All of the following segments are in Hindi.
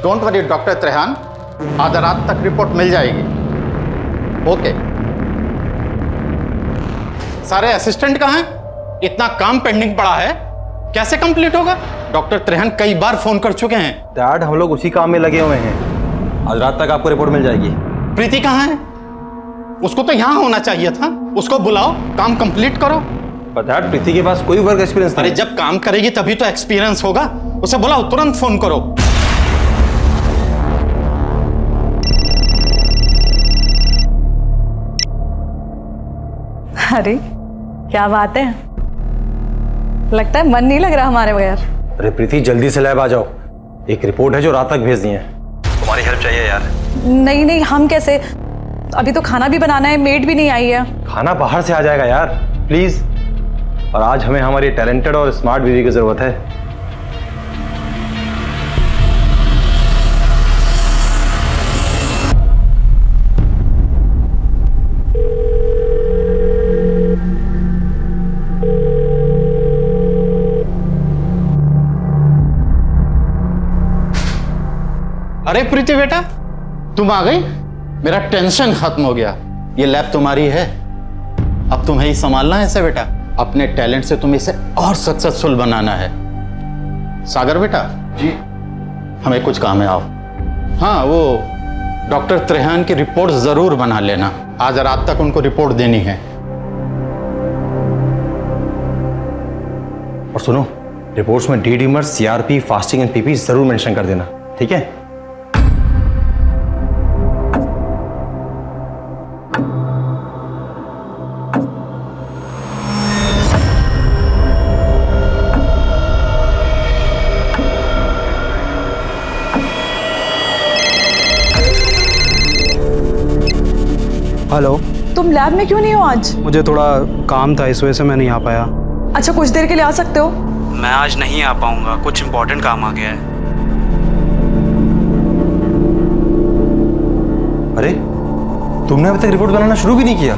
डोंट वरी डॉक्टर त्रेहान, आधा रात तक रिपोर्ट मिल जाएगी। ओके। सारे असिस्टेंट कहाँ हैं? इतना काम पेंडिंग पड़ा है, कैसे कंप्लीट होगा? डॉक्टर त्रेहान कई बार फोन कर चुके हैं। डैड, हम लोग उसी काम में लगे हुए हैं। आज रात तक आपको रिपोर्ट मिल जाएगी। प्रीति कहाँ है? उसको तो यहाँ होना चाहिए था। उसको बुलाओ, काम कंप्लीट करो। पर डैड, प्रीति के पास कोई वर्क एक्सपीरियंस नहीं। अरे जब काम करेगी तभी तो एक्सपीरियंस होगा। उसे बुलाओ, तुरंत फोन करो। अरे क्या बात है, लगता है मन नहीं लग रहा हमारे बगैर। अरे प्रीति, जल्दी से लैब आ जाओ। एक रिपोर्ट है जो रात तक भेजनी है। तुम्हारी हेल्प चाहिए यार। नहीं नहीं, हम कैसे? अभी तो खाना भी बनाना है, मेड भी नहीं आई है। खाना बाहर से आ जाएगा यार, प्लीज। और आज हमें हमारी टैलेंटेड और स्मार्ट बीवी की जरूरत है। अरे प्रीति बेटा, तुम आ गई। मेरा टेंशन खत्म हो गया। ये लैब तुम्हारी है, अब तुम्हें ही संभालना है इसे बेटा। अपने टैलेंट से तुम्हें इसे और सक्सेसफुल बनाना है। सागर बेटा जी, हमें कुछ काम है, आओ। हाँ, वो डॉक्टर त्रेहान की रिपोर्ट जरूर बना लेना। आज रात तक उनको रिपोर्ट देनी है। और सुनो, रिपोर्ट्स में D डीमर, CRP, fasting and PP जरूर मेंशन कर देना, ठीक है? हेलो। तुम लैब में क्यों नहीं हो आज? मुझे थोड़ा काम था, इस वजह से मैं नहीं आ पाया। अच्छा, कुछ देर के लिए आ सकते हो? मैं आज नहीं आ पाऊंगा, कुछ इम्पोर्टेंट काम आ गया है। अरे, तुमने अभी तक रिपोर्ट बनाना शुरू भी नहीं किया?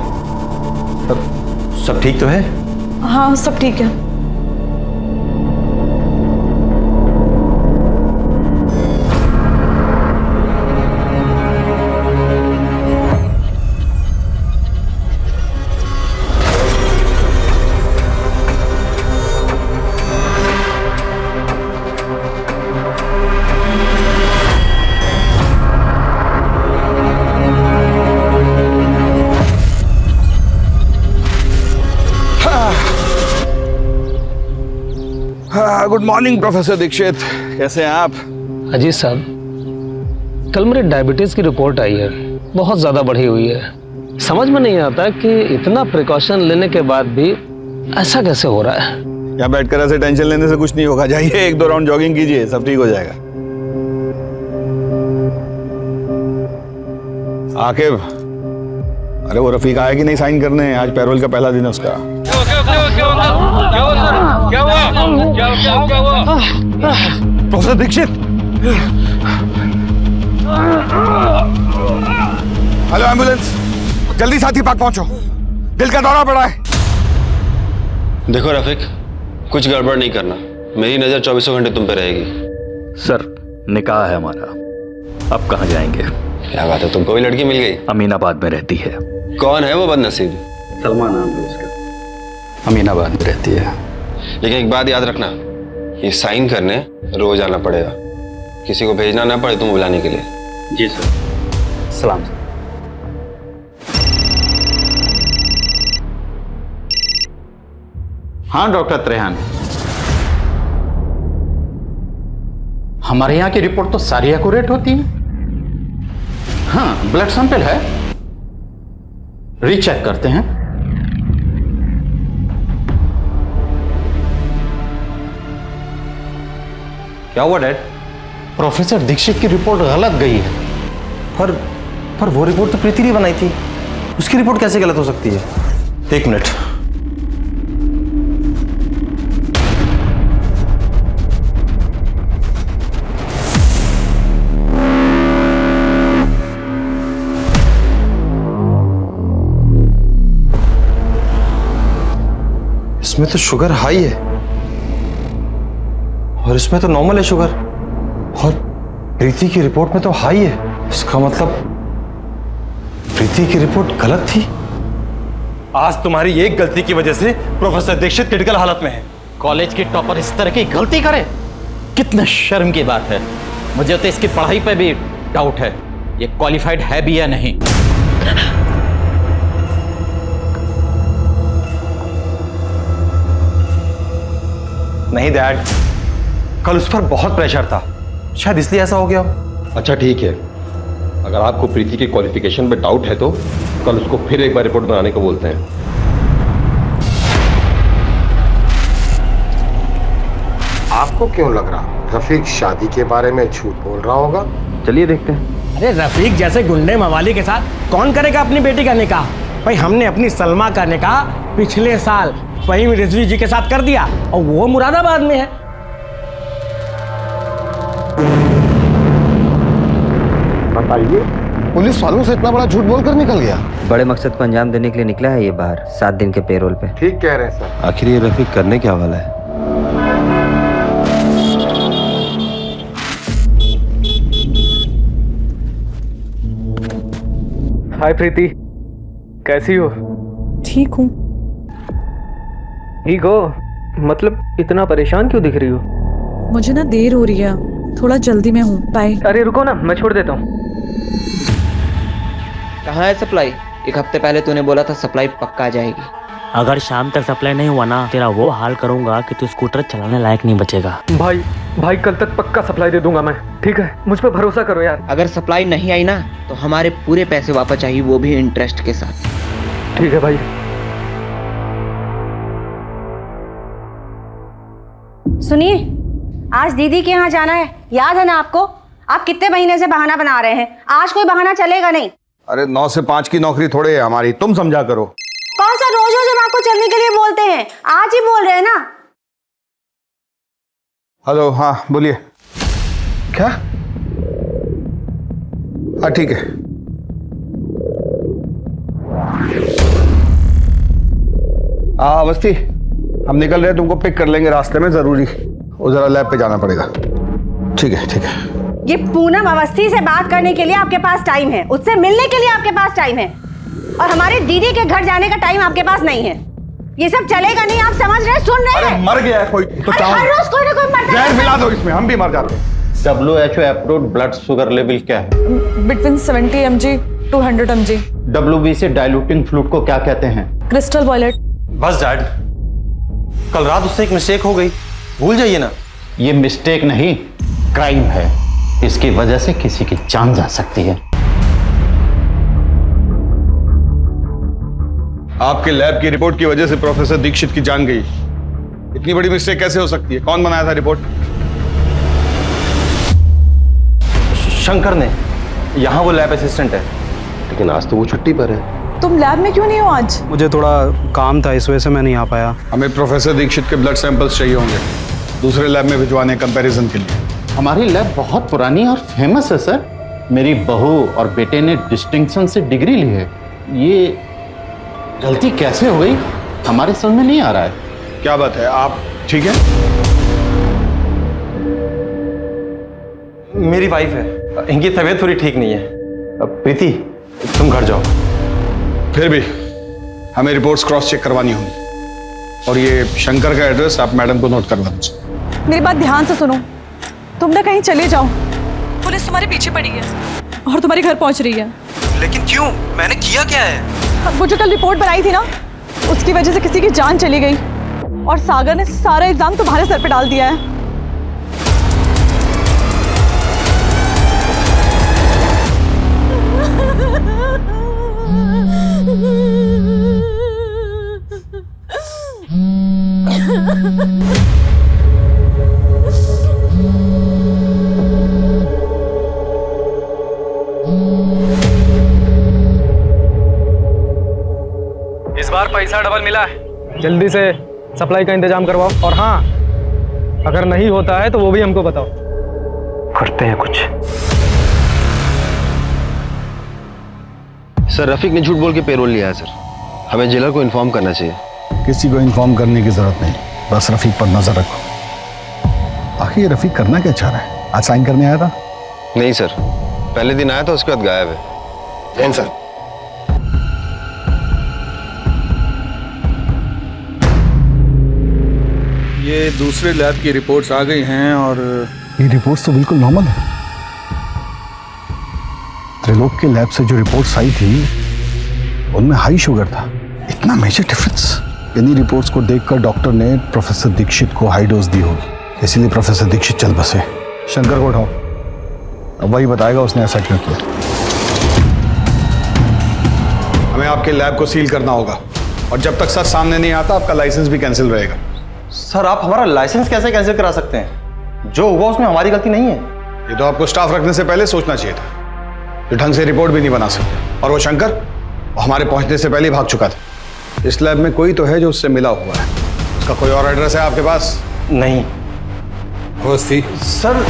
सब ठीक तो है? हाँ, सब ठीक है। गुड मॉर्निंग प्रोफेसर दीक्षित, कैसे हैं आप? अजीत साहब, कल मेरे डायबिटीज की रिपोर्ट आई है, बहुत ज्यादा बढ़ी हुई है। समझ में नहीं आता कि इतना प्रिकॉशन लेने के बाद भी ऐसा कैसे हो रहा है। यहाँ बैठकर ऐसे टेंशन लेने से कुछ नहीं होगा। जाइए, एक दो राउंड जॉगिंग कीजिए, सब ठीक हो जाएगा। आकिब, अरे वो रफीक आया कि नहीं साइन करने? आज पैरोल का पहला दिन है उसका। प्रोफेसर दीक्षित, हेलो एम्बुलेंस, जल्दी साथी पार्क पहुंचो, दिल का दौरा पड़ा है। देखो रफीक, कुछ गड़बड़ नहीं करना, मेरी नजर 24 घंटे तुम पे रहेगी। सर, निकाह है हमारा, अब कहाँ जाएंगे? क्या बात है, तुमको भी लड़की मिल गई? अमीनाबाद में रहती है। कौन है वो बदनसीब? सलमान नाम है उसका। अमीनाबाद में रहती है। लेकिन एक बात याद रखना, ये साइन करने रोज आना पड़ेगा। किसी को भेजना ना पड़े तुम बुलाने के लिए। जी सर। सलाम सर। हाँ डॉक्टर त्रेहान, हमारे यहाँ की रिपोर्ट तो सारी एक्यूरेट होती है। हाँ, ब्लड सैंपल है, रीचेक करते हैं। क्या हुआ डैड? प्रोफेसर दीक्षित की रिपोर्ट गलत गई है। पर वो रिपोर्ट तो प्रीति ने बनाई थी, उसकी रिपोर्ट कैसे गलत हो सकती है? एक मिनट। इसमें तो शुगर हाई है और इसमें तो नॉर्मल है शुगर। प्रीति की रिपोर्ट में तो हाई है, इसका मतलब प्रीति की रिपोर्ट गलत थी। आज तुम्हारी एक गलती की वजह से प्रोफेसर दीक्षित क्रिटिकल हालत में है। कॉलेज की टॉपर इस तरह की गलती करे, कितना शर्म की बात है। मुझे तो इसकी पढ़ाई पे भी डाउट है, ये क्वालिफाइड है भी या नहीं। नहीं डैड, कल उस पर बहुत प्रेशर था, शायद इसलिए ऐसा हो गया हो। अच्छा ठीक है, अगर आपको प्रीति के क्वालिफिकेशन पे डाउट है तो कल उसको फिर एक बार रिपोर्ट बनाने को बोलते हैं। आपको क्यों लग रहा रफीक शादी के बारे में झूठ बोल रहा होगा? चलिए देखते हैं। अरे रफीक जैसे गुंडे मवाली के साथ कौन करेगा अपनी बेटी का निकाह? भाई हमने अपनी सलमा का निकाह पिछले साल फहीम रिजवी जी के साथ कर दिया और वो मुरादाबाद में है। बताइए, पुलिस वालों से इतना बड़ा झूठ बोलकर निकल गया? बड़े मकसद को अंजाम देने के लिए निकला है ये बाहर 7 दिन के पेरोल पे। ठीक कह रहे हैं सर। आखिर ये रफीक करने क्या वाला है? हाय प्रीति, कैसी हो? ठीक हूँ। ठीक हो? मतलब इतना परेशान क्यों दिख रही हो? मुझे ना देर हो रही है, थोड़ा जल्दी में हूँ। बाय। अरे रुको ना, मैं छोड़ देता हूँ। कहाँ है सप्लाई? एक हफ्ते पहले तूने बोला था सप्लाई पक्का आ जाएगी। अगर शाम तक सप्लाई नहीं हुआ ना, तेरा वो हाल करूंगा कि तू स्कूटर चलाने लायक नहीं बचेगा। भाई कल तक पक्का सप्लाई दे दूंगा मैं, ठीक है? मुझ पे भरोसा करो यार। अगर सप्लाई नहीं आई ना तो हमारे पूरे पैसे वापस चाहिए, वो भी इंटरेस्ट के साथ। ठीक है भाई। सुनिए, आज दीदी के यहाँ जाना है, याद है ना आपको? आप कितने महीने से बहाना बना रहे हैं, आज कोई बहाना चलेगा नहीं। अरे 9 से 5 की नौकरी थोड़े है हमारी, तुम समझा करो। कौन सा रोज रोज हम आपको चलने के लिए बोलते हैं, आज ही बोल रहे हैं ना। हेलो, हाँ बोलिए। क्या? हाँ ठीक है। हाँ अवस्थी, हम निकल रहे हैं, तुमको पिक कर लेंगे रास्ते में, जरूरी वो जरा लैब पे जाना पड़ेगा। ठीक है ठीक है। ये पूनम अवस्थी से बात करने के लिए आपके पास टाइम है, उससे मिलने के लिए आपके पास टाइम है, और हमारे दीदी के घर जाने का टाइम आपके पास नहीं है। ये सब चलेगा नहीं, आप समझ रहे हैं, सुन रहे हैं? अरे मर गया है कोई तो हर रोज कोई ना कोई मरता है। जहर मिला दो इसमें, हम भी मर जाते हैं। WHO approved blood sugar level क्या है? Between 70 mg to 100 mg। WBC diluting fluid को क्या कहते हैं? Crystal violet. बस डैड, कल रात उससे एक मिस्टेक हो गई, भूल जाइए ना। ये मिस्टेक नहीं, क्राइम है। इसकी वजह से किसी की जान जा सकती है। आपके लैब की रिपोर्ट की वजह से प्रोफेसर दीक्षित की जान गई। इतनी बड़ी मिस्टेक कैसे हो सकती है? कौन बनाया था रिपोर्ट? शंकर ने, यहाँ वो लैब असिस्टेंट है। लेकिन आज तो वो छुट्टी पर है। तुम लैब में क्यों नहीं हो आज? मुझे थोड़ा काम था, इस वजह से मैं नहीं आ पाया। हमें प्रोफेसर दीक्षित के ब्लड सैंपल्स चाहिए होंगे दूसरे लैब में भिजवाने कंपैरिजन के लिए। हमारी लैब बहुत पुरानी और फेमस है सर। मेरी बहू और बेटे ने डिस्टिंक्शन से डिग्री ली है। ये गलती कैसे हो गई, हमारे समझ में नहीं आ रहा है। क्या बात है, आप ठीक है? मेरी वाइफ है, इनकी तबीयत थोड़ी ठीक नहीं है। अब प्रीति तुम घर जाओ। फिर भी हमें रिपोर्ट्स क्रॉस चेक करवानी होंगी, और ये शंकर का एड्रेस आप मैडम को नोट करवा दो। मेरी बात ध्यान से सुनो, तुम ना कहीं चले जाओ, पुलिस तुम्हारे पीछे पड़ी है और तुम्हारे घर पहुंच रही है। लेकिन क्यों? मैंने किया क्या है? वो जो कल रिपोर्ट बनाई थी ना, उसकी वजह से किसी की जान चली गई, और सागर ने सारा इल्जाम तुम्हारे सर पे डाल दिया है। इस बार पैसा डबल मिला है, जल्दी से सप्लाई का इंतजाम करवाओ। और हाँ, अगर नहीं होता है तो वो भी हमको बताओ, करते हैं कुछ। सर रफीक ने झूठ बोल के पेरोल लिया है सर, हमें जेलर को इन्फॉर्म करना चाहिए। किसी को इन्फॉर्म करने की जरूरत नहीं, बस रफीक पर नजर रखो। आखिर ये रफीक करना क्या चाह रहा है? आज साइन करने आया था? नहीं सर, पहले दिन आया था, उसके बाद गायब है। जैन सर, ये दूसरे लैब की रिपोर्ट्स आ गई हैं और ये रिपोर्ट्स तो बिल्कुल नॉर्मल है। त्रिलोक के लैब से जो रिपोर्ट्स आई थी उनमें हाई शुगर था। इतना मेजर डिफरेंस? इन्हीं रिपोर्ट्स को देखकर डॉक्टर ने प्रोफेसर दीक्षित को हाई डोज दी होगी, इसीलिए प्रोफेसर दीक्षित चल बसे। शंकर को उठाओ, अब वही बताएगा उसने ऐसा क्यों किया। हमें आपके लैब को सील करना होगा और जब तक सच सामने नहीं आता आपका लाइसेंस भी कैंसिल रहेगा। सर आप हमारा लाइसेंस कैसे कैंसिल करा सकते हैं? जो हुआ उसमें हमारी गलती नहीं है। ये तो आपको स्टाफ रखने से पहले सोचना चाहिए था। जो ढंग से रिपोर्ट भी नहीं बना सकते। और वो शंकर, वो हमारे पहुंचने से पहले ही भाग चुका था। इस लैब में कोई तो है जो उससे मिला हुआ है। उसका कोई और एड्रेस है आपके पास? नहीं। अवस्थी सर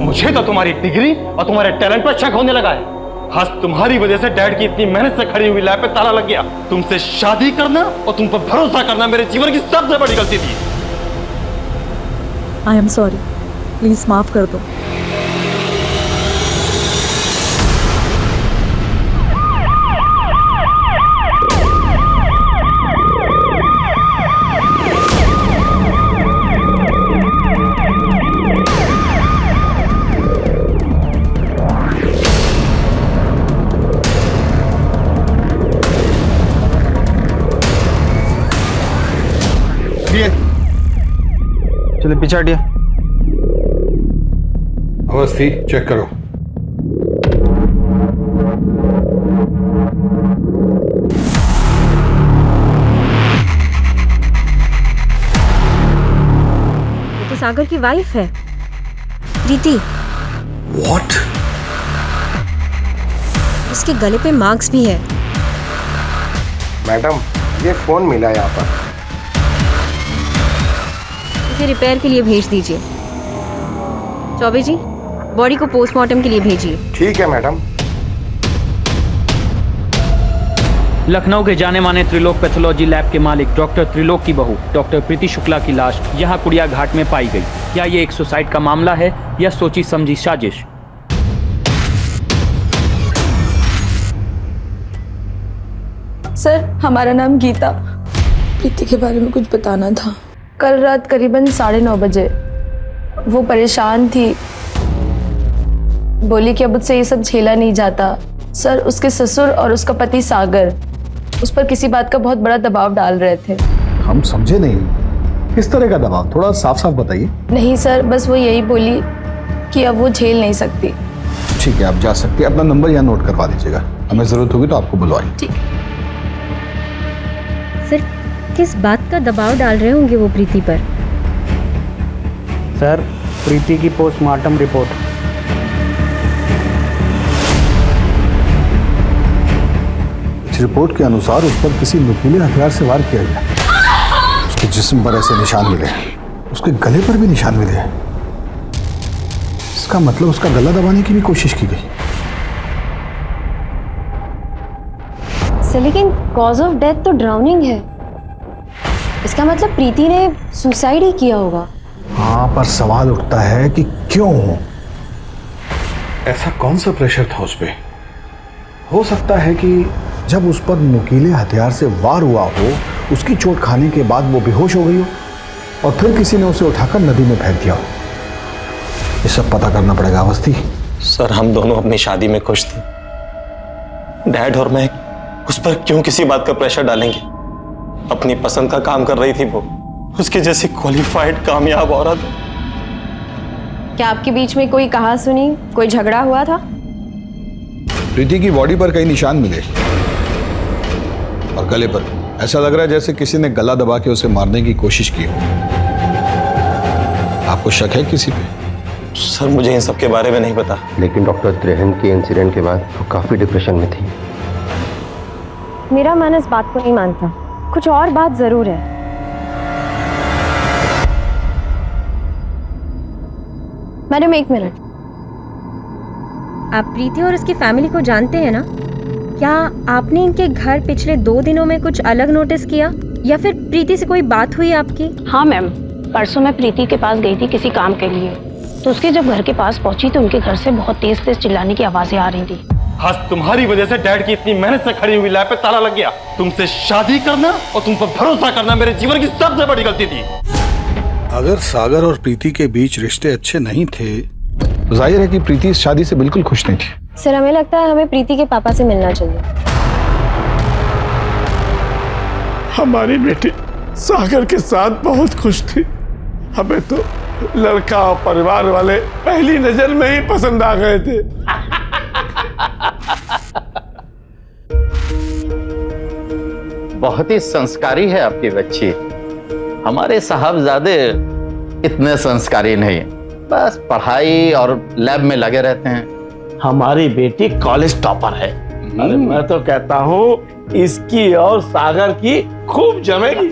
मुझे तो तुम्हारी डिग्री और तुम्हारे टैलेंट पर शक होने लगा है। आज तुम्हारी वजह से डैड की इतनी मेहनत से खड़ी हुई लैब पे ताला लग गया। तुमसे शादी करना और तुम पर भरोसा करना मेरे जीवन की सबसे बड़ी गलती थी। आई एम सॉरी, प्लीज माफ कर दो। चलो पीछे हटिए। अवस्थी चेक करो। ये तो सागर की वाइफ है, प्रीति। What? उसके गले पे मार्क्स भी है। मैडम, ये फोन मिला यहाँ पर। इसे रिपेयर के लिए भेज दीजिए। चौबे जी, बॉडी को पोस्टमार्टम के लिए भेजिए। ठीक है मैडम। लखनऊ के जाने माने त्रिलोक पैथोलॉजी लैब के मालिक डॉक्टर त्रिलोक की बहू डॉक्टर प्रीति शुक्ला की लाश यहां कुड़िया घाट में पाई गई। क्या ये एक सुसाइड का मामला है या सोची समझी साजिश? सर, हमारा नाम गीता। प्रीति के बारे में कुछ बताना था। कल रात करीबन 9:30 बजे वो परेशान थी, बोली कि अब मुझसे ये सब झेला नहीं जाता। सर, उसके ससुर और उसका पति सागर उस पर किसी बात का बहुत बड़ा दबाव डाल रहे थे। हम समझे नहीं, किस तरह का दबाव? थोड़ा साफ साफ बताइए। नहीं सर, बस वो यही बोली कि अब वो झेल नहीं सकती। ठीक है, आप जा सकती है। अपना नंबर यहाँ नोट करवा दीजिएगा, हमें जरूरत होगी तो आपको बुलवाएंगे। ठीक। सर, किस बात का दबाव डाल रहे होंगे वो प्रीति पर? सर, प्रीति की पोस्टमार्टम रिपोर्ट। इस रिपोर्ट के अनुसार उस पर किसी नुकीले हथियार से वार किया गया। उसके जिस्म पर ऐसे निशान मिले, उसके गले पर भी निशान मिले। इसका मतलब उसका गला दबाने की भी कोशिश की गई। सर, लेकिन कॉज ऑफ डेथ तो ड्राउनिंग है। इसका मतलब प्रीति ने सुसाइड ही किया होगा। हाँ, पर सवाल उठता है कि क्यों? ऐसा कौन सा प्रेशर था उस पे? हो सकता है कि जब उस पर नुकीले हथियार से वार हुआ हो, उसकी चोट खाने के बाद वो बेहोश हो गई हो और फिर किसी ने उसे उठाकर नदी में फेंक दिया हो। ये सब पता करना पड़ेगा अवस्थी। सर, हम दोनों अपनी शादी में खुश थे। डैड और मैं उस पर क्यों किसी बात का प्रेशर डालेंगे? अपनी पसंद का काम कर रही थी वो, उसकी जैसी क्वालिफाइड कामयाब औरत। क्या आपके बीच में कोई कहा सुनी, कोई झगड़ा हुआ था? प्रीति की बॉडी पर कई निशान मिले और गले पर। ऐसा लग रहा है जैसे किसी ने गला दबा के उसे मारने की कोशिश की हो। आपको शक है किसी पे? सर, मुझे इन सब के बारे में नहीं पता। लेकिन डॉक्टर त्रिहन के इंसिडेंट के बाद वो काफी डिप्रेशन में थी। मेरा मन इस बात को नहीं मानता। कुछ और बात जरूर है। मैडम, एक मिनट। आप प्रीति और उसकी फैमिली को जानते हैं ना? क्या आपने इनके घर पिछले 2 दिनों में कुछ अलग नोटिस किया या फिर प्रीति से कोई बात हुई आपकी? हाँ मैम, परसों मैं प्रीति के पास गई थी किसी काम के लिए, तो उसके जब घर के पास पहुंची तो उनके घर से बहुत तेज तेज चिल्लाने की आवाजें आ रही थी। आज तुम्हारी वजह से डैड की इतनी मेहनत से खड़ी हुई लैब पे ताला लग गया। तुमसे शादी करना और तुम पर भरोसा करना मेरे जीवन की सबसे बड़ी गलती थी। अगर सागर और प्रीति के बीच रिश्ते अच्छे नहीं थे तो जाहिर है कि प्रीति इस शादी से बिल्कुल खुश नहीं थी। सर हमें लगता है हमें प्रीति के पापा से मिलना चाहिए। हमारी बेटी सागर के साथ बहुत खुश थी। हमें तो लड़का और परिवार वाले पहली नजर में ही पसंद आ गए थे। बहुत ही संस्कारी है आपकी बच्ची। हमारे साहबजादे इतने संस्कारी नहीं, बस पढ़ाई और लैब में लगे रहते हैं। हमारी बेटी कॉलेज टॉपर है। अरे मैं तो कहता हूँ इसकी और सागर की खूब जमेगी।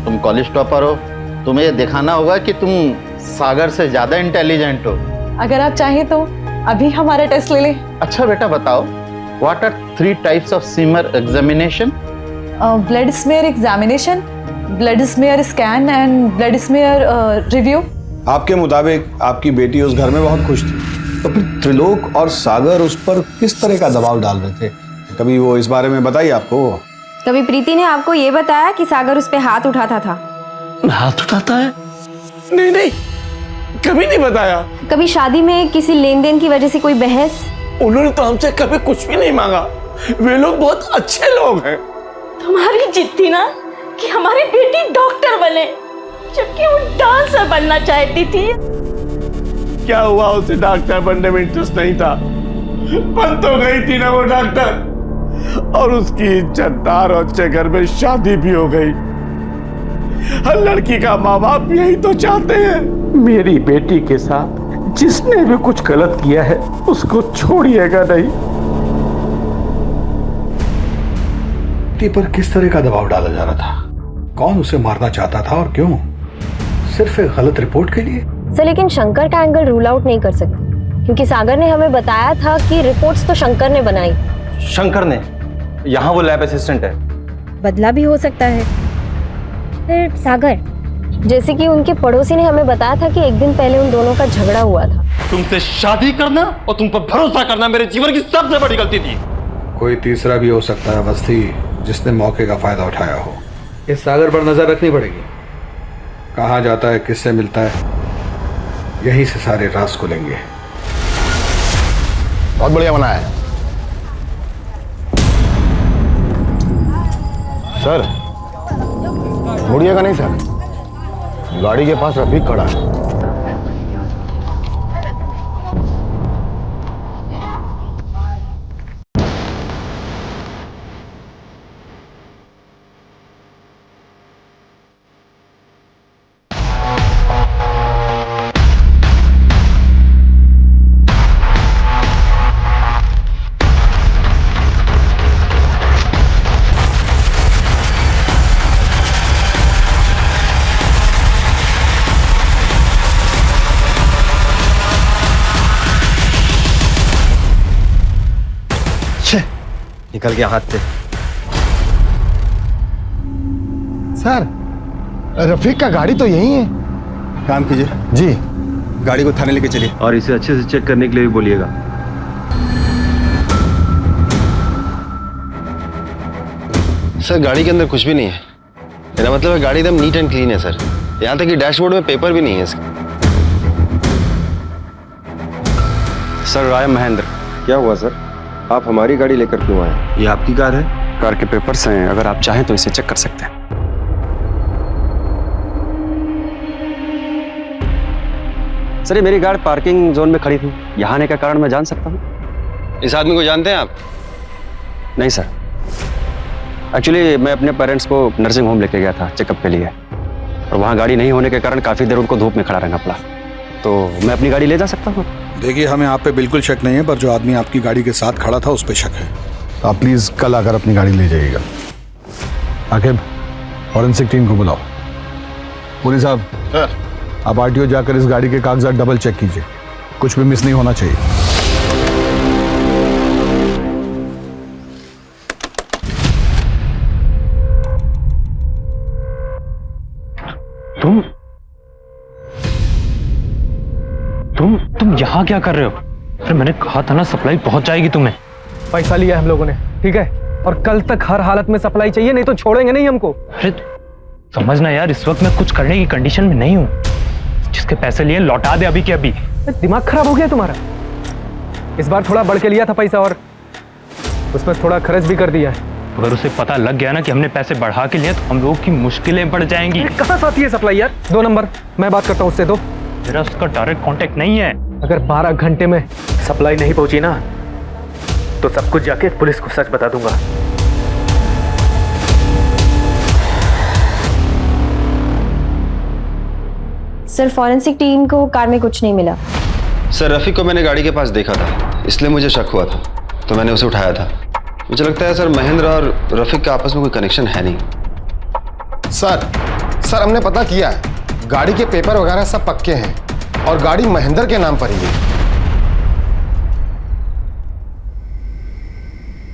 तुम कॉलेज टॉपर हो, तुम्हें ये दिखाना होगा कि तुम सागर से ज्यादा इंटेलिजेंट हो। अगर आप चाहें तो अभी हमारा टेस्ट ले लें। अच्छा बेटा बताओ, what are 3 types of smear examination? Blood smear examination, blood smear scan and blood smear review. आपके मुताबिक आपकी बेटी उस घर में बहुत खुश थी, तो फिर त्रिलोक और सागर उस पर किस तरह का दबाव डाल रहे थे? कभी वो इस बारे में बताइए आपको। कभी प्रीति ने आपको ये बताया कि सागर उस पे हाथ उठाता था? हाथ उठाता है? नहीं नहीं, कभी नहीं बताया। कभी शादी में किसी लेन देन की वजह से कोई बहस? उन्होंने तो हमसे कभी कुछ भी नहीं मांगा। वे लोग बहुत अच्छे लोग हैं। तुम्हारी जिद थी ना कि हमारी बेटी डॉक्टर बने, जबकि वो डांसर बनना चाहती थी। क्या हुआ, उसे डॉक्टर बनने में इंटरेस्ट नहीं था? बन तो गई थी ना वो डॉक्टर, और उसकी इज्जतदार और अच्छे घर में शादी भी हो गई। हर लड़की का माँ बाप यही तो चाहते हैं। मेरी बेटी के साथ जिसने भी कुछ गलत किया है उसको छोड़िएगा नहीं। बेटी पर किस तरह का दबाव डाला जा रहा था? कौन उसे मारना चाहता था और क्यों? सिर्फ एक गलत रिपोर्ट के लिए? सर लेकिन शंकर का एंगल रूल आउट नहीं कर सकते, क्योंकि सागर ने हमें बताया था कि रिपोर्ट्स तो शंकर ने बनाई। शंकर ने? यहाँ वो लैब असिस्टेंट है। बदला भी हो सकता है। फिर सागर, जैसे कि उनके पड़ोसी ने हमें बताया था कि एक दिन पहले उन दोनों का झगड़ा हुआ था। तुमसे शादी करना और तुम पर भरोसा करना मेरे जीवन की सबसे बड़ी गलती थी। कोई तीसरा भी हो सकता है बस्ती, जिसने मौके का फायदा उठाया हो। इस सागर पर नजर रखनी पड़ेगी। कहाँ जाता है, किससे मिलता है, यहीं से सारे राज खुलेंगे। बहुत बढ़िया बना है सर। मुड़िएगा नहीं सर, गाड़ी के पास रफीक खड़ा है। निकल गया हाथ से। सर रफीक का गाड़ी तो यही है। काम कीजिए जी, गाड़ी को थाने लेके चलिए और इसे अच्छे से चेक करने के लिए भी बोलिएगा। सर गाड़ी के अंदर कुछ भी नहीं है। मेरा मतलब है गाड़ी एकदम नीट एंड क्लीन है सर। यहाँ तक कि डैशबोर्ड में पेपर भी नहीं है इसका। सर राय महेंद्र। क्या हुआ सर, आप हमारी गाड़ी लेकर क्यों आए? ये आपकी कार है? कार के पेपर्स हैं, अगर आप चाहें तो इसे चेक कर सकते हैं। सर ये मेरी गाड़ी पार्किंग जोन में खड़ी थी, यहाँ आने का कारण मैं जान सकता हूँ? इस आदमी को जानते हैं आप? नहीं सर, एक्चुअली मैं अपने पेरेंट्स को नर्सिंग होम लेके गया था चेकअप के लिए, और वहाँ गाड़ी नहीं होने के कारण काफ़ी देर उनको धूप में खड़ा रहना पड़ा। तो मैं अपनी गाड़ी ले जा सकता हूँ? देखिए हमें आप पे बिल्कुल शक नहीं है, पर जो आदमी आपकी गाड़ी के साथ खड़ा था उस पे शक है। तो आप प्लीज कल आकर अपनी गाड़ी ले जाइएगा। आकिब, फॉरेंसिक टीम को बुलाओ। पुरी साहब सर, आप आरटीओ जाकर इस गाड़ी के कागजात डबल चेक कीजिए, कुछ भी मिस नहीं होना चाहिए। तुम यहाँ क्या कर रहे हो? अरे मैंने कहा था ना सप्लाई पहुंच जाएगी तुम्हें। पैसा लिया हम लोगों ने, ठीक है, और कल तक हर हालत में सप्लाई चाहिए, नहीं तो छोड़ेंगे नहीं हमको। अरे समझना यार, इस वक्त मैं कुछ करने की कंडीशन में नहीं हूँ। जिसके पैसे लिए लौटा दे अभी के अभी। दिमाग खराब हो गया तुम्हारा? इस बार थोड़ा बढ़ के लिया था पैसा और उसमें थोड़ा खर्च भी कर दिया है। अगर उसे पता लग गया ना कि हमने पैसे बढ़ा के लिए तो हम लोगों की मुश्किलें बढ़ जाएंगी। कहाँ से आती है सप्लाई यार? 2 नंबर, मैं बात करता हूँ उससे। दो, मेरा उसका डायरेक्ट कांटेक्ट नहीं है। अगर 12 घंटे में सप्लाई नहीं पहुंची ना तो सब कुछ जाके पुलिस को सच बता दूंगा। सर फॉरेंसिक टीम को कार में कुछ नहीं मिला। सर रफीक को मैंने गाड़ी के पास देखा था, इसलिए मुझे शक हुआ था, तो मैंने उसे उठाया था। मुझे लगता है सर महेंद्र और रफीक के आपस में कोई कनेक्शन है नहीं। सर हमने पता किया है, गाड़ी के पेपर वगैरह सब पक्के हैं और गाड़ी महेंद्र के नाम पर ही है।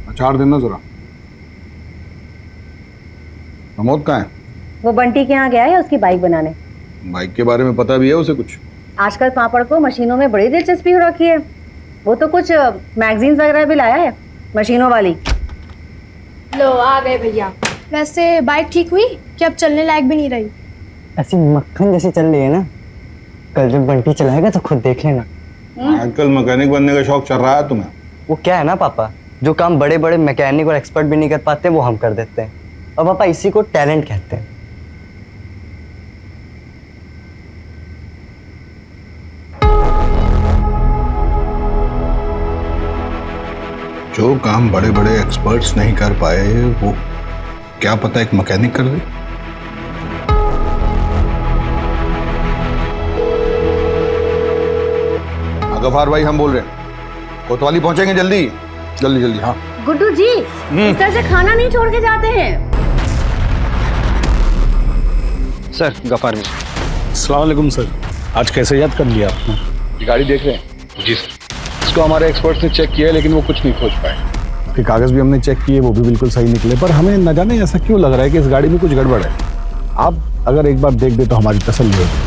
अचार देना जरा। प्रमोद कहाँ है? वो बंटी के यहाँ गया है उसकी बाइक बनाने। बाइक के बारे में पता भी है उसे कुछ? आजकल पापड़ को मशीनों में बड़ी दिलचस्पी हो रखी है। वो तो कुछ मैगजीन्स वगैरह भी लाया है मशीनों वाली। लो आ गए भैया। वैसे बाइक ठीक हुई कि अब चलने लायक भी नहीं रही? ऐसी मक्खन जैसी चल रही है ना, कल जब बंटी चलाएगा तो खुद देख लेना। आजकल मैकेनिक बनने का शौक चल रहा है तुम्हें? वो क्या है ना पापा, जो काम बड़े बड़े मैकेनिक और एक्सपर्ट भी नहीं कर पाते वो हम कर देते हैं, और पापा इसी को टैलेंट कहते हैं। जो काम बड़े बड़े एक्सपर्ट्स नहीं कर पाए वो क्या पता एक मैकेनिक कर दे। गफार भाई हम बोल रहे हैं, कोतवाली पहुंचेंगे जल्दी जल्दी जल्दी। हाँ गुड्डू जी, इस तरह से खाना नहीं छोड़ के जाते हैं। सर गफार जी। अस्सलाम वालेकुम सर, आज कैसे याद कर लिया आपने? गाड़ी देख रहे हैं? जी सर। इसको हमारे एक्सपर्ट्स ने चेक किया है लेकिन वो कुछ नहीं खोज पाए। उसके कागज भी हमने चेक किए, वो भी बिल्कुल सही निकले, पर हमें न जाने ऐसा क्यों लग रहा है कि इस गाड़ी में कुछ गड़बड़ है। आप अगर एक बार देख दे तो हमारी तसल्ली होगी।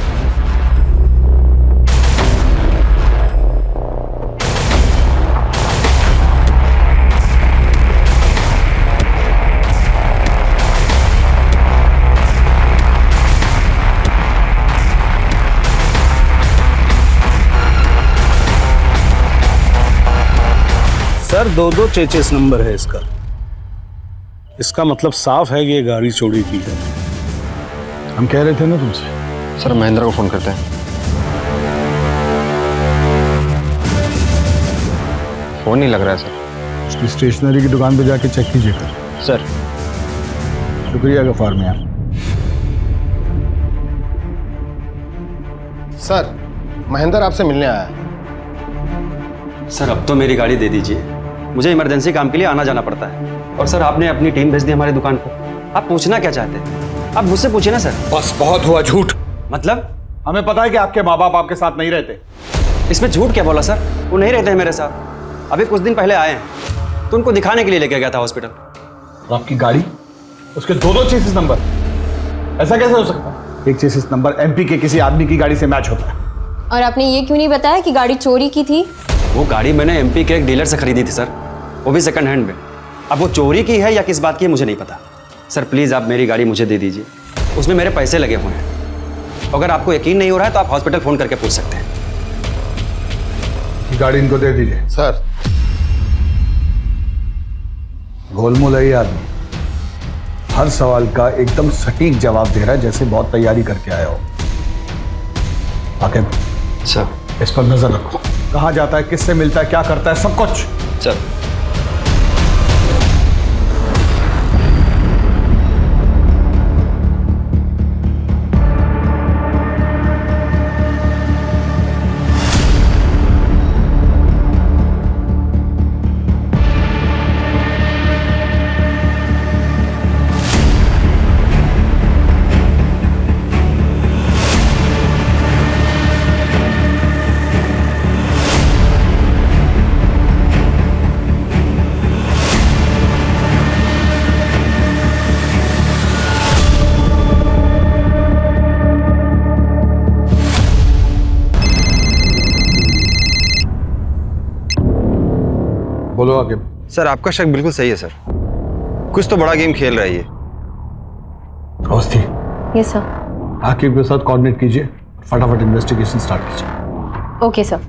सर 2-2 चेचिस नंबर है इसका। इसका मतलब साफ है कि ये गाड़ी चोरी की है। हम कह रहे थे ना तुमसे। सर महेंद्र को फोन करते हैं। फोन नहीं लग रहा है सर। उसकी स्टेशनरी की दुकान पे जाके चेक कीजिए कर। सर शुक्रिया गफार मियां। सर महेंद्र आपसे मिलने आया है। सर अब तो मेरी गाड़ी दे दीजिए, मुझे इमरजेंसी काम के लिए आना जाना पड़ता है। और सर आपने अपनी टीम भेज दी हमारी दुकान पर। आप पूछना क्या चाहते हैं? आप मुझसे पूछिए ना सर। बस बहुत हुआ झूठ। मतलब? हमें पता है कि आपके माँ बाप आपके साथ नहीं रहते। इसमें झूठ क्या बोला सर? वो नहीं रहते हैं मेरे साथ। अभी कुछ दिन पहले आए हैं तो उनको दिखाने के लिए लेके गया था हॉस्पिटल। और आपकी गाड़ी, उसके 2-2 चेसिस नंबर, ऐसा कैसे हो सकता है? एक चेसिस नंबर एमपी के किसी आदमी की गाड़ी से मैच होता है। और आपने ये क्यों नहीं बताया कि गाड़ी चोरी की थी? वो गाड़ी मैंने एमपी के एक डीलर से खरीदी थी सर, वो भी सेकंड हैंड में। अब वो चोरी की है या किस बात की है मुझे नहीं पता। सर प्लीज़ आप मेरी गाड़ी मुझे दे दीजिए, उसमें मेरे पैसे लगे हुए हैं। अगर आपको यकीन नहीं हो रहा है तो आप हॉस्पिटल फ़ोन करके पूछ सकते हैं। गाड़ी इनको दे दीजिए। सर गोलमोल है ये आदमी, हर सवाल का एकदम सटीक जवाब दे रहा है, जैसे बहुत तैयारी करके आया हो। आके सर इस पर नजर रखो, कहाँ जाता है, किससे मिलता है, क्या करता है, सब कुछ। सर बोलो आगे। सर आपका शक बिल्कुल सही है सर, कुछ तो बड़ा गेम खेल रहा है ये। Awasthi, yes sir. आकिब के साथ कोऑर्डिनेट कीजिए, फटाफट इन्वेस्टिगेशन स्टार्ट कीजिए। Okay sir.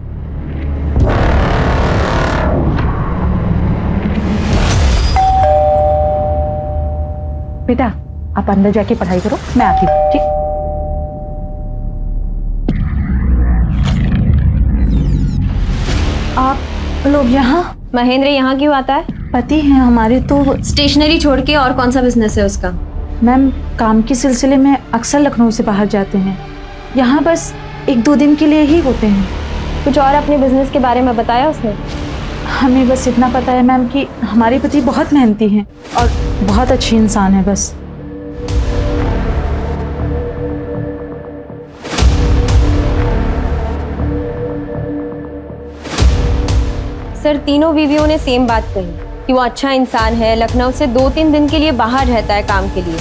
बेटा आप अंदर जाके पढ़ाई करो, मैं आती हूँ। ठीक। आप लोग यहाँ? महेंद्र यहाँ क्यों आता है? पति हैं हमारे तो। स्टेशनरी छोड़ के और कौन सा बिजनेस है उसका? मैम काम के सिलसिले में अक्सर लखनऊ से बाहर जाते हैं, यहाँ बस 1-2 दिन के लिए ही होते हैं। कुछ और अपने बिजनेस के बारे में बताया उसने? हमें बस इतना पता है मैम कि हमारे पति बहुत मेहनती हैं और बहुत अच्छी इंसान है बस। सर तीनों बीवियों ने सेम बात कही कि वो अच्छा इंसान है, लखनऊ से 2-3 दिन के लिए बाहर रहता है काम के लिए।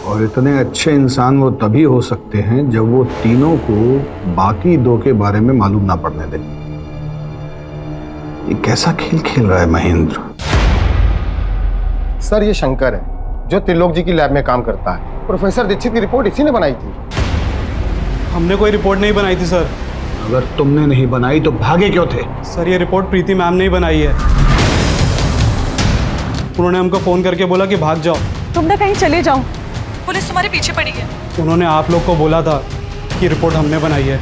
और इतने अच्छे इंसान वो तभी हो सकते हैं जब वो तीनों को बाकी 2 के बारे में मालूम ना पड़ने दें। ये कैसा खेल खेल रहा है महेंद्र? सर ये शंकर है जो त्रिलोक जी की लैब में काम करता है। प्रोफेसर दीक्षित की रिपोर्ट इसी ने बनाई थी। हमने कोई रिपोर्ट नहीं बनाई थी सर। अगर तुमने नहीं बनाई तो भागे क्यों थे? सर ये रिपोर्ट प्रीति मैम ने ही बनाई है। उन्होंने हमको फोन करके बोला कि भाग जाओ, तुम ना कहीं चले जाओ, पुलिस तुम्हारे पीछे पड़ी है। उन्होंने आप लोग को बोला था कि रिपोर्ट हमने बनाई है।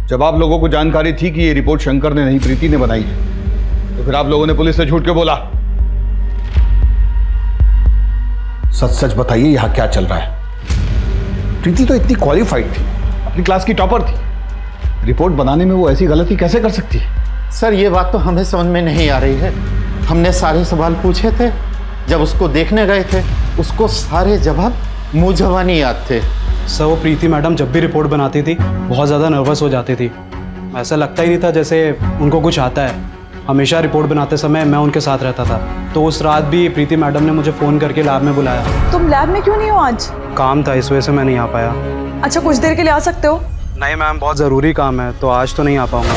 जब आप लोगों को जानकारी थी कि ये रिपोर्ट शंकर ने नहीं प्रीति ने बनाई है, तो फिर आप लोगों ने पुलिस से झूठ क्यों बोला? सच सच बताइए यहां क्या चल रहा है? प्रीति तो इतनी क्वालिफाइड थी, अपनी क्लास की टॉपर थी, रिपोर्ट बनाने में वो ऐसी गलती कैसे कर सकती है? सर ये बात तो हमें समझ में नहीं आ रही है। हमने सारे सवाल पूछे थे, जब उसको देखने गए थे उसको सारे जवाब मुंह जबानी याद थे। सर वो प्रीति मैडम जब भी रिपोर्ट बनाती थी बहुत ज़्यादा नर्वस हो जाती थी। ऐसा लगता ही नहीं था जैसे उनको कुछ आता है। हमेशा रिपोर्ट बनाते समय मैं उनके साथ रहता था। तो उस रात भी प्रीति मैडम ने मुझे फ़ोन करके लैब में बुलाया। तुम लैब में क्यों नहीं हो आज? काम था इस वजह से मैं नहीं आ पाया। अच्छा कुछ देर के लिए आ सकते हो? नहीं मैम बहुत ज़रूरी काम है तो आज तो नहीं आ पाऊँगा।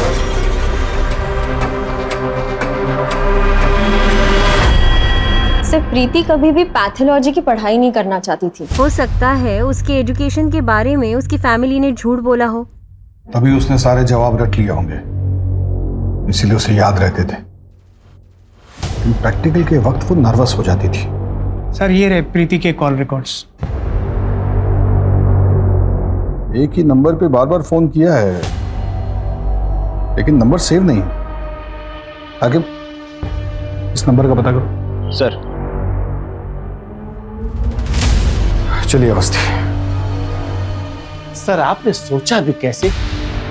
सिर्फ प्रीति कभी भी पैथोलॉजी की पढ़ाई नहीं करना चाहती थी। हो सकता है उसके एजुकेशन के बारे में उसकी फैमिली ने झूठ बोला हो, तभी उसने सारे जवाब रट लिए होंगे, इसीलिए उसे याद रहते थे। प्रैक्टिकल के वक्त वो नर्वस हो जाती थी। सर ये रहे प्रीति के कॉल रिकॉर्ड्स। एक ही नंबर पे बार बार फोन किया है, लेकिन नंबर सेव नहीं है। आगे इस नंबर का पता करो। सर चलिए अवस्थी। सर आपने सोचा भी कैसे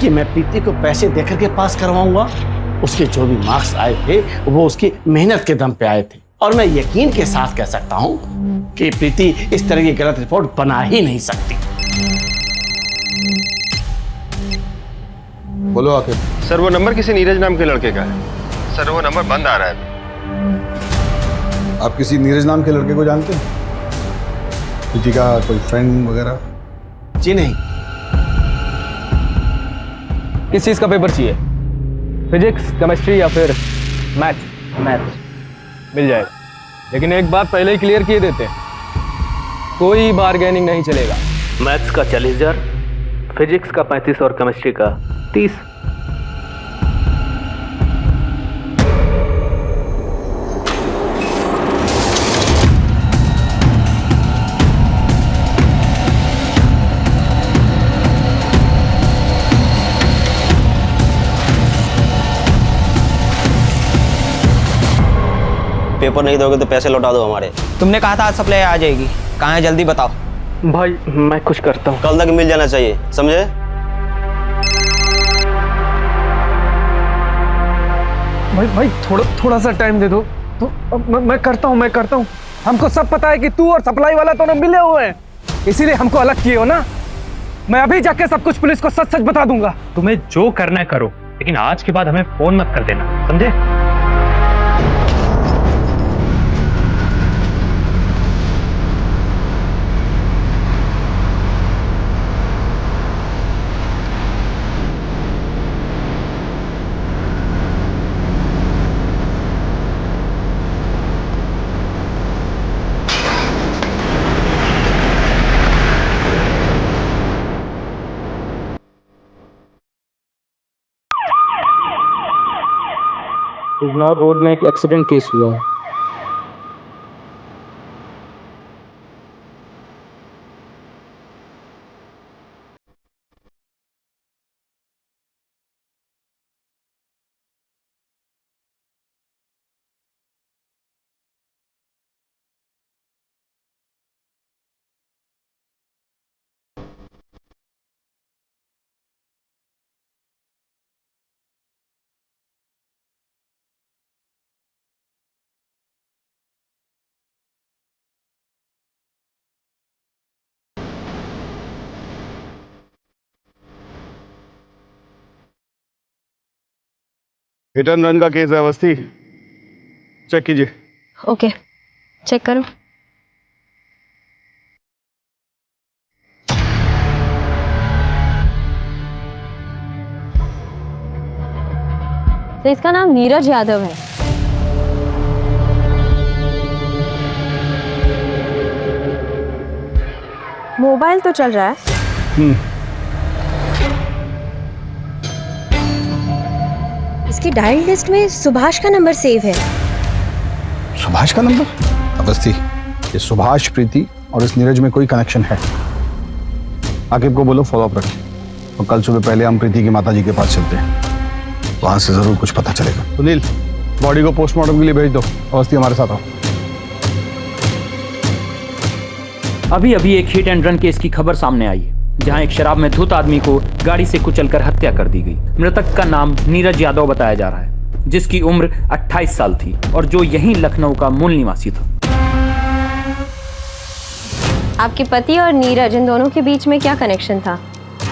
कि मैं प्रीति को पैसे देकर के पास करवाऊंगा? उसके जो भी मार्क्स आए थे वो उसकी मेहनत के दम पे आए थे, और मैं यकीन के साथ कह सकता हूं कि प्रीति इस तरह की गलत रिपोर्ट बना ही नहीं सकती। बोलो आके। सर वो नंबर किसी नीरज नाम के लड़के का है। सर वो नंबर बंद आ रहा है। आप किसी नीरज नाम के लड़के को जानते हैं? प्रीति का कोई फ्रेंड वगैरह? जी नहीं। किस चीज़ का पेपर चाहिए? फिजिक्स, केमिस्ट्री या फिर मैथ्स? मिल जाएगा, लेकिन एक बात पहले ही क्लियर किए देते हैं, कोई बार्गेनिंग नहीं चलेगा। मैथ्स का 40,000, फिजिक्स का 35 और केमिस्ट्री का 30। पेपर नहीं दोगे तो पैसे लौटा दो हमारे। तुमने कहा था आज सप्लाई आ जाएगी, कहाँ है जल्दी बताओ। भाई मैं कुछ करता हूँ। कल तक मिल जाना चाहिए, समझे? भाई थोड़ा सा टाइम दे दो तो मैं करता हूँ। हमको सब पता है कि तू और सप्लाई वाला दोनों मिले हुए हैं, इसीलिए हमको अलग किए हो ना। मैं अभी जाके सब कुछ पुलिस को सच सच बता दूंगा। तुम्हें जो करना है करो, लेकिन आज के बाद हमें फोन मत कर देना, समझे? बिजनौर रोड में एक एक्सीडेंट केस हुआ है। हिट एंड रन का केस है अवस्थी, चेक कीजिए। ओके, चेक करो। तो इसका नाम नीरज यादव है। मोबाइल तो चल रहा है। इसकी डायल लिस्ट में सुभाष का नंबर सेव है। सुभाष का नंबर? अवस्थी, ये सुभाष, प्रीति और इस नीरज में कोई कनेक्शन है? आकिब को बोलो फॉलो अप रखें, और कल सुबह पहले हम प्रीति की माताजी के पास चलते हैं, वहां से जरूर कुछ पता चलेगा। सुनील, बॉडी को पोस्टमार्टम के लिए भेज दो। अवस्थी हमारे साथ आओ। अभी अभी एक हिट एंड रन केस की खबर सामने आई है, जहां एक शराब में धुत आदमी को गाड़ी से कुचलकर हत्या कर दी गई। मृतक का नाम नीरज यादव बताया जा रहा है, जिसकी उम्र 28 साल थी और जो यहीं लखनऊ का मूल निवासी था। आपके पति और नीरज, इन दोनों के बीच में क्या कनेक्शन था?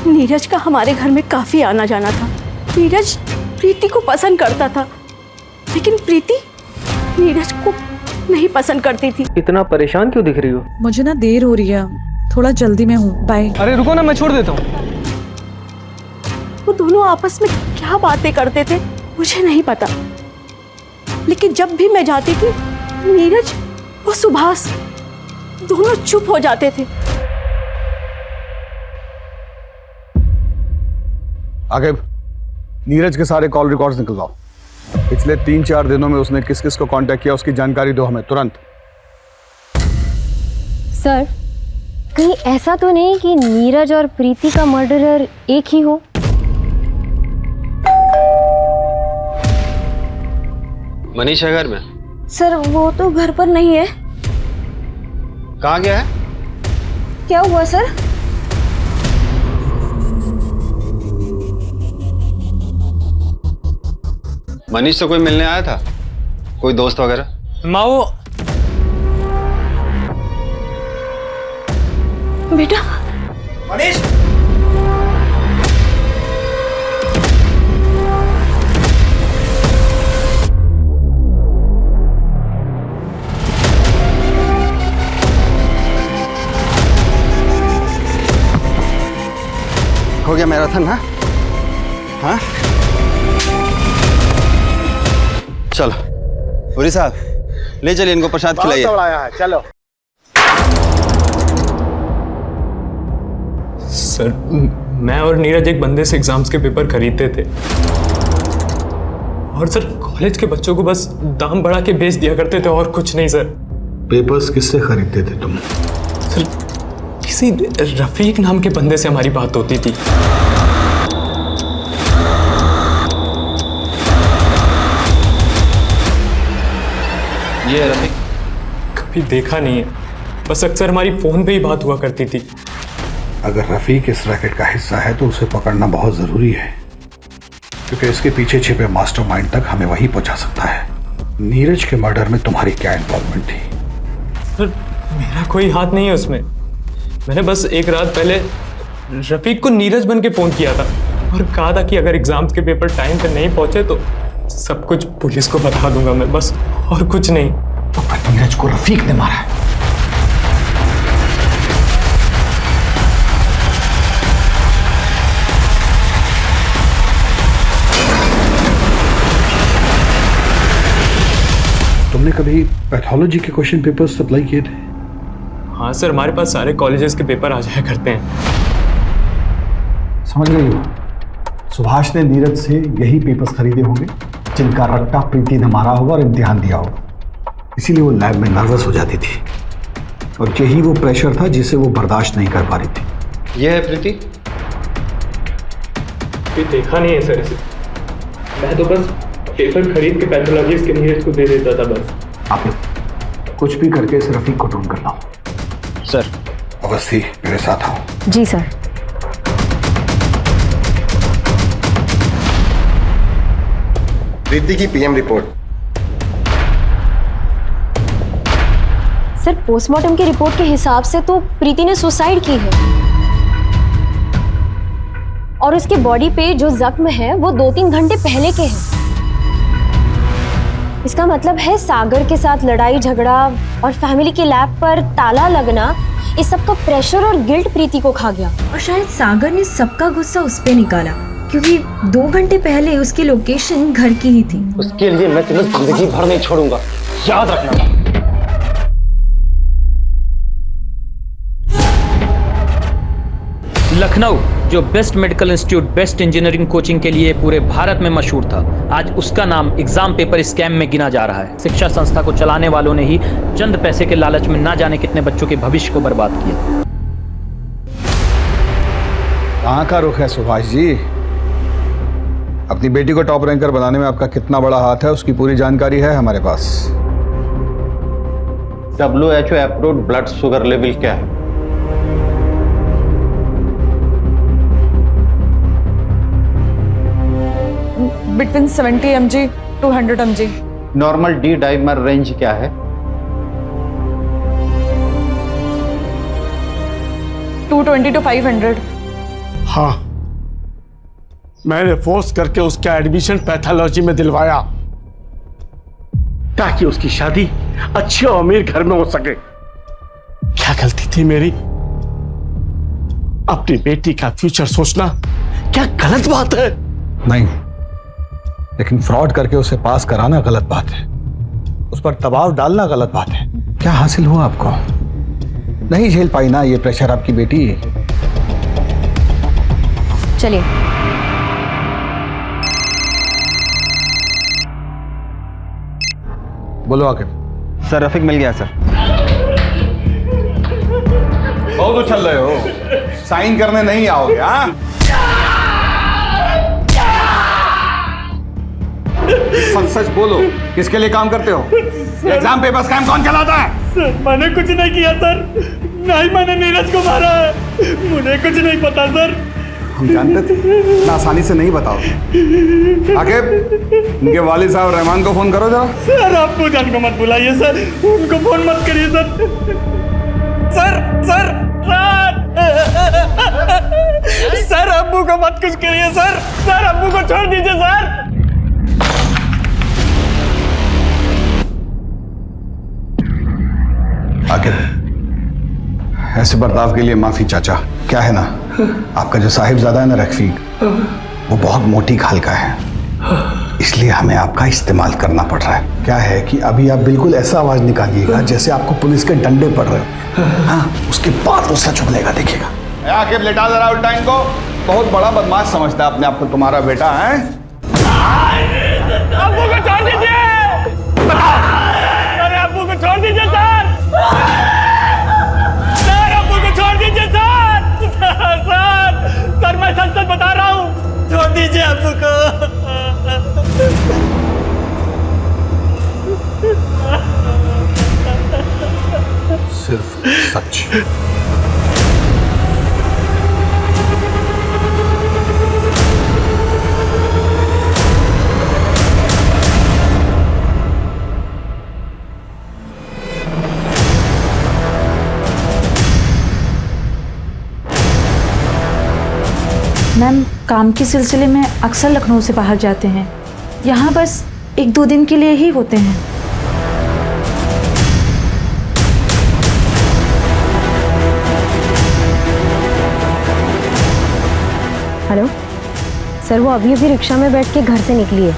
नीरज का हमारे घर में काफी आना जाना था। नीरज प्रीति को पसंद करता था, लेकिन प्रीति नीरज को नहीं पसंद करती थी। इतना परेशान क्यों दिख रही हो? मुझे ना देर हो रही है, थोड़ा जल्दी में हूँ, बाय। अरे रुको ना, मैं छोड़ देता हूँ। वो दोनों आपस में क्या बातें करते थे मुझे नहीं पता, लेकिन जब भी मैं जाती थी नीरज और सुभाष दोनों चुप हो जाते थे। आगे नीरज के सारे कॉल रिकॉर्ड्स निकलवाओ। पिछले 3-4 दिनों में उसने किस किस को कांटेक्ट किया, उसकी जानकारी दो हमें तुरंत। सर, कहीं ऐसा तो नहीं कि नीरज और प्रीति का मर्डरर एक ही हो? मनीष है घर में? सर वो तो घर पर नहीं है। कहाँ गया है? क्या हुआ सर? मनीष तो कोई मिलने आया था, कोई दोस्त वगैरह? माँ वो बेटा मनीष, हो गया मैराथन? हाँ हाँ, चलो पुरी साहब, ले चलिए इनको, प्रसाद खिलाइए। है, चलो। सर, मैं और नीरज एक बंदे से एग्जाम्स के पेपर खरीदते थे, और सर कॉलेज के बच्चों को बस दाम बढ़ा के बेच दिया करते थे, और कुछ नहीं सर। पेपर्स किससे खरीदते थे तुम? सर किसी रफीक नाम के बंदे से हमारी बात होती थी। ये है रफीक? कभी देखा नहीं है, बस अक्सर हमारी फोन पे ही बात हुआ करती थी। अगर रफीक इस रैकेट का हिस्सा है तो उसे पकड़ना बहुत जरूरी है, क्योंकि इसके पीछे छिपे मास्टरमाइंड तक हमें वही पहुंचा सकता है। नीरज के मर्डर में तुम्हारी क्या इन्वॉल्वमेंट थी? सर मेरा कोई हाथ नहीं है उसमें। मैंने बस एक रात पहले रफीक को नीरज बन के फोन किया था और कहा था कि अगर एग्जाम्स के पेपर टाइम पे नहीं पहुंचे तो सब कुछ पुलिस को बता दूंगा मैं, बस, और कुछ नहीं। तो नीरज को रफीक ने मारा है? तुमने कभी पैथोलॉजी के क्वेश्चन पेपर्स सप्लाई किए थे? हाँ सर, हमारे पास सारे कॉलेजेस के पेपर आ जाया करते हैं। समझ गई हो? सुभाष ने नीरज से यही पेपर्स खरीदे होंगे जिनका रट्टा प्रीति ने मारा होगा और इम्तिहान दिया होगा, इसीलिए वो लैब में नर्वस हो जाती थी और यही वो प्रेशर था जिसे वो बर्दाश्त नहीं कर पा रही थी। ये है प्रीति? ये देखा नहीं है सर इसे। मैं तो बस पेपर खरीद के पैथोलॉजिस्ट के नीरज को दे देता था बस। आप लोग कुछ भी करके इस रफीक को ढूंढ कर लाओ। सर। अवस्थी मेरे साथ आओ। जी सर। प्रीति की पीएम रिपोर्ट। सर पोस्टमार्टम की रिपोर्ट के हिसाब से तो प्रीति ने सुसाइड की है और उसके बॉडी पे जो जख्म है वो 2-3 घंटे पहले के हैं। इसका मतलब है सागर के साथ लड़ाई झगड़ा और फैमिली के लैब पर ताला लगना, इस सब का प्रेशर और गिल्ट प्रीति को खा गया। और शायद सागर ने सबका गुस्सा उस पे निकाला क्योंकि 2 घंटे पहले उसकी लोकेशन घर की ही थी। उसके लिए मैं तुम्हें जिंदगी भर नहीं छोड़ूंगा, याद रखना। लखनऊ जो best medical institute, best engineering coaching के लिए पूरे भारत में मशहूर था, आज उसका नाम एग्जाम पेपर स्कैम में गिना जा रहा है। शिक्षा संस्था को चलाने वालों ने ही चंद पैसे के लालच में ना जाने कितने बच्चों के भविष्य को बर्बाद किया। कहाँ का रुख है सुभाष जी? अपनी बेटी को टॉप रैंकर बनाने में आपका कितना बड़ा हाथ है उसकी पूरी जानकारी है हमारे पास। WHO approved blood sugar level क्या है? Between 70 mg to 100 mg। Normal D dimer range क्या है? 220 to 500। हाँ, मैंने फोर्स करके उसका एडमिशन पैथोलॉजी में दिलवाया ताकि उसकी शादी अच्छे और अमीर घर में हो सके। क्या गलती थी मेरी? अपनी बेटी का फ्यूचर सोचना क्या गलत बात है? नहीं, लेकिन फ्रॉड करके उसे पास कराना गलत बात है, उस पर दबाव डालना गलत बात है। क्या हासिल हुआ आपको? नहीं झेल पाई ना ये प्रेशर आपकी बेटी। चलिए। बोलो आके। सर रफीक मिल गया सर। बहुत उछल रहे हो, साइन करने नहीं आओगे? हाँ, सच सच बोलो, किसके लिए काम करते हो? एग्जाम पेपर स्कैम कौन चलाता है? सर मैंने कुछ नहीं किया सर, ना ही मैंने नीरज को मारा है, मुझे कुछ नहीं पता सर। हम जानते थे, इतना आसानी से नहीं बताओगे। आकिब, इनके वालिद साहब रहमान को फोन करो जरा। सर आपको जान को मत बुलाइए सर, उनको फोन मत करिए sir. Sir sir sir sir अब्बू को मत कुछ करिए सर, सर अब्बू को छोड़ दीजिए सर। आकिब, ऐसे बर्ताव के लिए माफी चाचा। क्या है ना, आपका जो साहिबजादा है ना रफीक, वो बहुत मोटी खाल का है, इसलिए हमें आपका इस्तेमाल करना पड़ रहा है। क्या है कि अभी आप बिल्कुल ऐसा आवाज निकालिएगा जैसे आपको पुलिस के डंडे पड़ रहे हो। हाँ, उसके बाद वो सच उगलेगा, देखिएगा। आकिब लेटा जरा उल्टा इनको, बहुत बड़ा बदमाश समझता है अपने आप को तुम्हारा बेटा है। अब्बू को छोड़ दीजिए, अरे अब्बू को छोड़ दीजिए सर, सर अब्बू को छोड़ दीजिए सर, सर मैं सच सच बता रहा हूँ, छोड़ दीजिए अब्बू को। सिर्फ सच। मैम काम के सिलसिले में अक्सर लखनऊ से बाहर जाते हैं, यहाँ बस 1-2 दिन के लिए ही होते हैं। हेलो सर, वो अभी अभी रिक्शा में बैठ के घर से निकली है।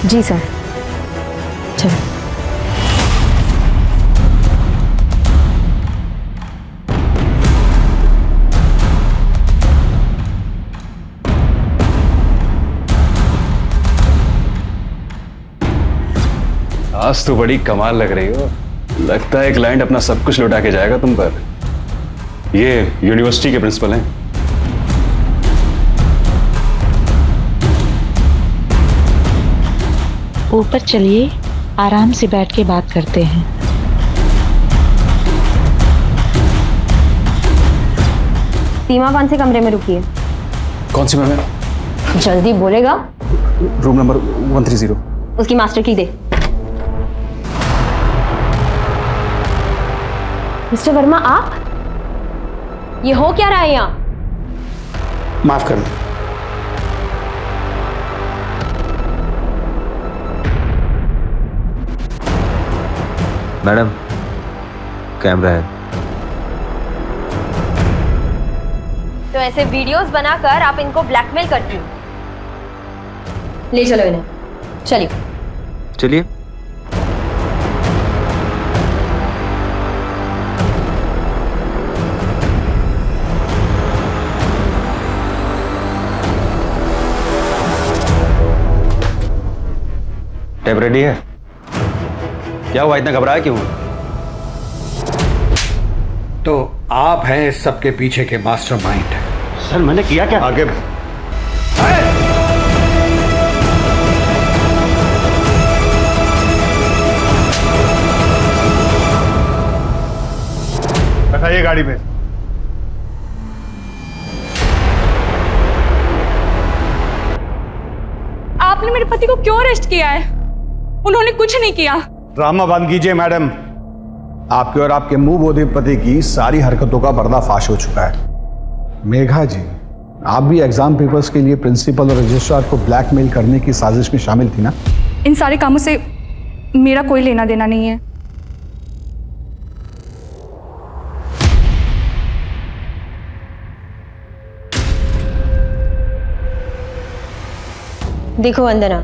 जी सर, चलो। आज तो बड़ी कमाल लग रही हो। लगता है क्लाइंट अपना सब कुछ लौटा के जाएगा तुम पर। ये यूनिवर्सिटी के प्रिंसिपल हैं। ऊपर चलिए, आराम से बैठ के बात करते हैं। सीमा कौन से कमरे में रुकी है? कौन सी मैम? जल्दी बोलेगा। Room number 130। उसकी मास्टर की दे। मिस्टर वर्मा, आप ये हो क्या रहा है यहाँ? माफ कर दो। मैडम, कैमरा है। तो ऐसे वीडियोस बनाकर आप इनको ब्लैकमेल करती हो? ले चलो इन्हें, चलिए। चलिए। टेप रेडी है? क्या हुआ, इतना घबराया क्यों? तो आप हैं इस सबके पीछे के मास्टरमाइंड। सर मैंने किया क्या? आगे बैठाइए गाड़ी में। आपने मेरे पति को क्यों अरेस्ट किया है? उन्होंने कुछ नहीं किया। ड्रामा बंद कीजिए मैडम। आपके और आपके मुंह बोधे पति की सारी हरकतों का पर्दाफाश हो चुका है। मेघा जी, आप भी एग्जाम पेपर्स के लिए प्रिंसिपल और रजिस्ट्रार को ब्लैकमेल करने की साजिश में शामिल थी ना? इन सारे कामों से मेरा कोई लेना देना नहीं है। देखो वंदना,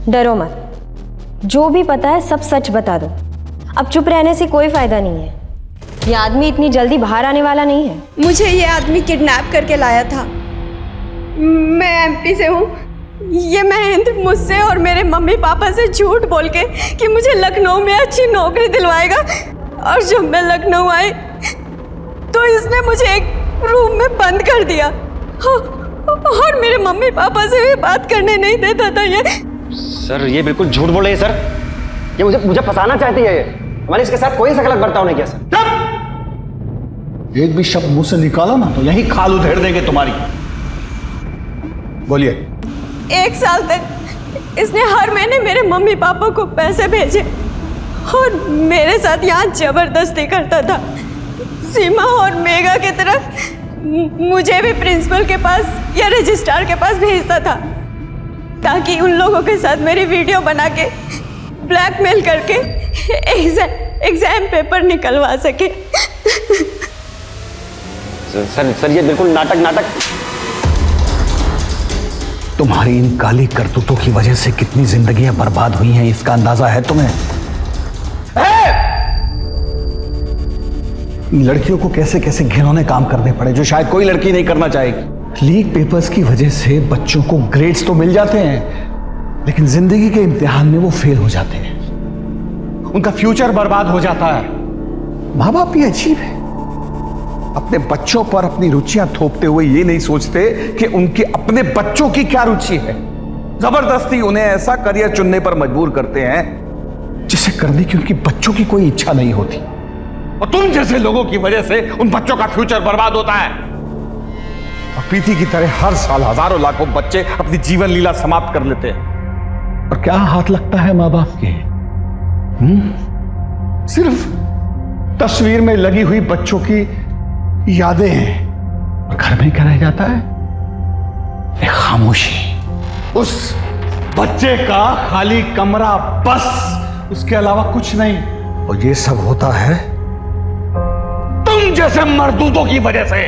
डरो मत। जो भी पता है सब सच बता दो। अब चुप रहने से कोई फायदा नहीं है। ये आदमी इतनी जल्दी बाहर आने वाला नहीं है। मुझे ये आदमी किडनैप करके लाया था। मैं एमपी से हूँ। ये महेंद्र मुझसे और मेरे मम्मी पापा से झूठ बोल के कि मुझे लखनऊ में अच्छी नौकरी दिलवाएगा, और जब मैं लखनऊ आई तो इसने मुझे एक रूम में बंद कर दिया और मेरे मम्मी पापा से भी बात करने नहीं देता था। ये सर ये बिल्कुल झूठ बोल रही है सर। ये मुझे फंसाना चाहती है। ये हमारे इसके साथ कोई सा गलत बर्ताव नहीं किया सर। एक भी शब्द मुंह से निकाला ना तो यही खाल उधेड़ देंगे तुम्हारी। बोलिए। 1 साल तक इसने हर महीने मेरे मम्मी पापा को पैसे भेजे और मेरे साथ यहाँ जबरदस्ती करता था। सीमा और मेघा की तरह मुझे भी प्रिंसिपल के पास या रजिस्ट्रार के पास भेजता था, ताकि उन लोगों के साथ मेरी वीडियो बना के ब्लैकमेल करके एग्जाम पेपर निकलवा सके। सर ये बिल्कुल नाटक। तुम्हारी इन काली करतूतों की वजह से कितनी जिंदगियां बर्बाद हुई हैं, इसका अंदाजा है तुम्हें? लड़कियों को कैसे कैसे घिनौने काम करने पड़े जो शायद कोई लड़की नहीं करना चाहेगी। लीक पेपर्स की वजह से बच्चों को ग्रेड्स तो मिल जाते हैं, लेकिन जिंदगी के इम्तिहान में वो फेल हो जाते हैं, उनका फ्यूचर बर्बाद हो जाता है। माँ बाप भी अजीब है, अपने बच्चों पर अपनी रुचियां थोपते हुए ये नहीं सोचते कि उनके अपने बच्चों की क्या रुचि है। जबरदस्ती उन्हें ऐसा करियर चुनने पर मजबूर करते हैं जिसे करने की उनकी बच्चों की कोई इच्छा नहीं होती, और तुम जैसे लोगों की वजह से उन बच्चों का फ्यूचर बर्बाद होता है। और प्रीति की तरह हर साल हजारों लाखों बच्चे अपनी जीवन लीला समाप्त कर लेते हैं। और क्या हाथ लगता है माँ बाप के? सिर्फ तस्वीर में लगी हुई बच्चों की यादें हैं, और घर में क्या रह जाता है? एक खामोशी, उस बच्चे का खाली कमरा, बस, उसके अलावा कुछ नहीं। और ये सब होता है तुम जैसे मर्दूदों की वजह से।